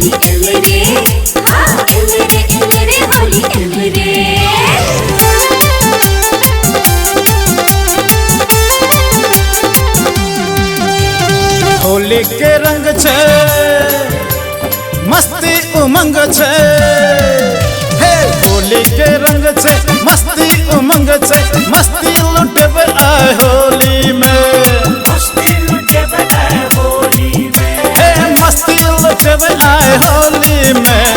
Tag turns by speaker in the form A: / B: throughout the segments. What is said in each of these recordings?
A: होली खेले रे, हाँ खेले रे होली खेले रे।
B: होली के रंग छे मस्ती उमंग छे, हे होली के रंग छे मस्ती उमंग छे, मस्ती लुटेबे आए होली में,
C: मस्ती लुटेबे आए होली में,
B: हे मस्ती लुटेबे आए होली में।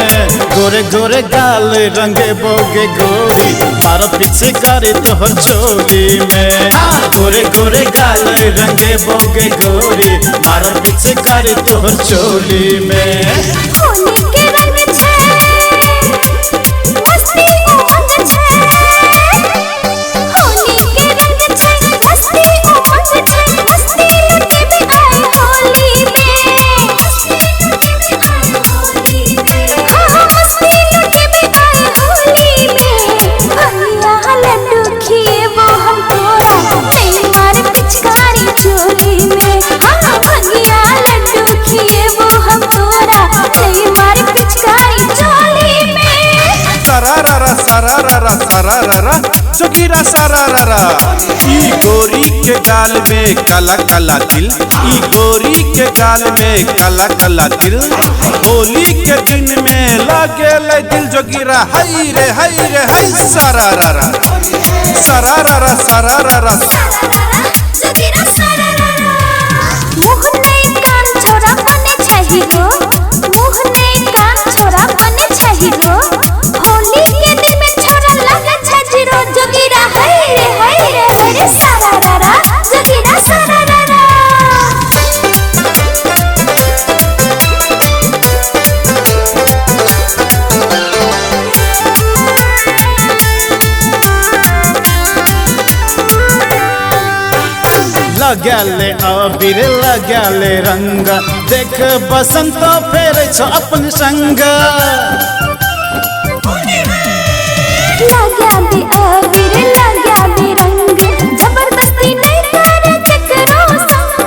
B: गोरे गोरे गाल रंगे बोगे गोरी, मारो पीछे करे तोहर चोली में। गोरे गोरे गाल रंगे बोगे गोरी, मारो पीछे करे तोहर चोली में।
A: होली के रंग छे मस्ती उमंग छे, होली के रंग छे मस्ती उमंग छे, मस्ती लुटेबे आए होली में, मस्ती लुटेबे आए होली में, हाँ मस्ती लुटेबे आए होली में। भैया लड्डू खिएबो हम तोरा, नहीं मारे पिचकारी चोली में, हाँ भैया लड्डू खिएबो हम तोरा, नहीं मारे पिचकारी चोली में।
B: सरारा सरारा सरारा जोगिरा सरारा। ई गोरी के गाल में काला काला तिल, ई गोरी के गाल में काला काला तिल। होली के दिन में लागे ले दिल जोगिरा, हाय रे हाय सरारा सरारा सरारा।
A: जोगिरा सरारा। मुँह नहीं कान छोरा बने छै हीरो, मुँह नहीं कान छोरा बने छै हीरो, होली के दिन में छोरा लगे छै जीरो। जोगिरा हाय रे सरारा, जोगिरा सरारा।
B: लगले अबीर लगले रंग, देख बसंत फेरे छो अपन संग।
A: लाग्या बे अबीर लाग्या बे रंग, जबरदस्ती नहीं करे केकरो संग,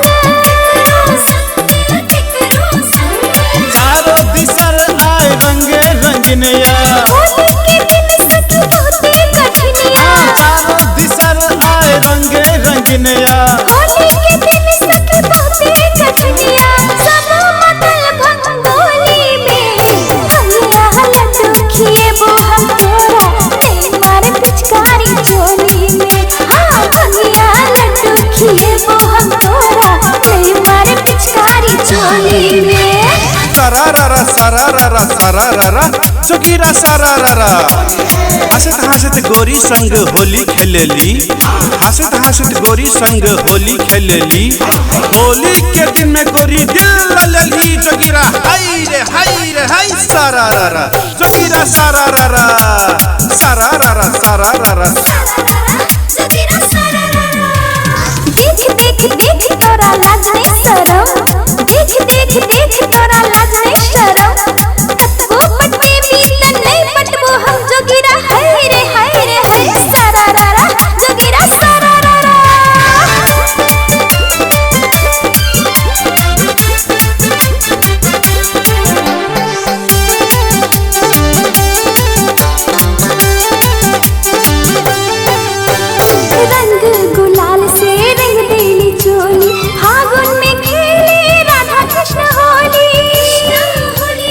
A: केकरो संग।
B: चारों दिसर आए रंगे रंगिनिया,
A: होली के दिन सखी बहुते कठिनिया,
B: चारों दिसर आए रंगे रंगिनिया।
A: होली के दिन सखी बहुते कठिनिया, सब मतल भंगोली में। भैया लड्डू खिएबो हम तोरा, नहीं मारे पिचकारी चोली में, हाँ भैया लड्डू खिएबो हम तोरा, नहीं मारे पिचकारी चोली में।
B: सरारा सरारा सरारा जोगिरा सरारा। हंसत हंसत गोरी संग होली खेलेली, हंसत हंसत गोरी संग होली खेलेली। होली के दिन में गोरी दिल ललली, जोगिरा हाय सरारा, जोगिरा सरारा सरारा सरारा।
A: जोगिरा सरारा। देख देख देख तोरा लाज नहीं शरम, देख देख देख तोरा लाज नहीं शरम, कतबो पट्टे बीत नहीं पटबो हम। जोगिरा हाय रे सरारा, जोगिरा सरारा। रंग गुलाल से रंग देली चोली, फागुन में खेले राधा कृष्ण होली,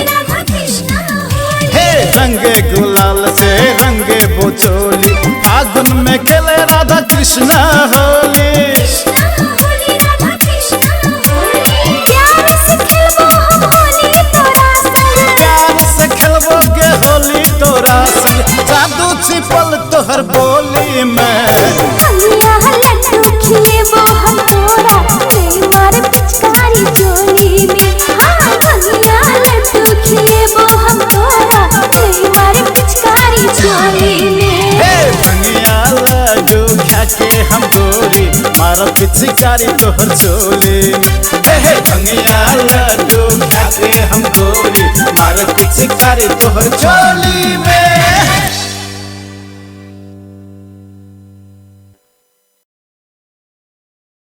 A: राधा कृष्ण होली।
B: हे रंगे गुलाल से रंगे बोचोली, फागुन में खेले राधा कृष्ण होली।
A: होली राधा कृष्ण होली। प्यार से खेलबो हम होली तोरा संग,
B: प्यार से खेलबोगे होली तोरा संग, जादू छिपल तोहर बोली में।
A: भैया लड्डू खिएबो हम तोरा, नहीं मारे पिचकारी चोली में, हाँ भैया लड्डू खिएबो हम तोरा, नहीं मारे पिचकारी चोली में।
B: हे भंगिया लड्डू खा के हम गोरी, मारो पिचकारी तोहर चोली में। हे भंगिया लड्डू खा के हम गोरी, मारो पिचकारी तोहर चोली में।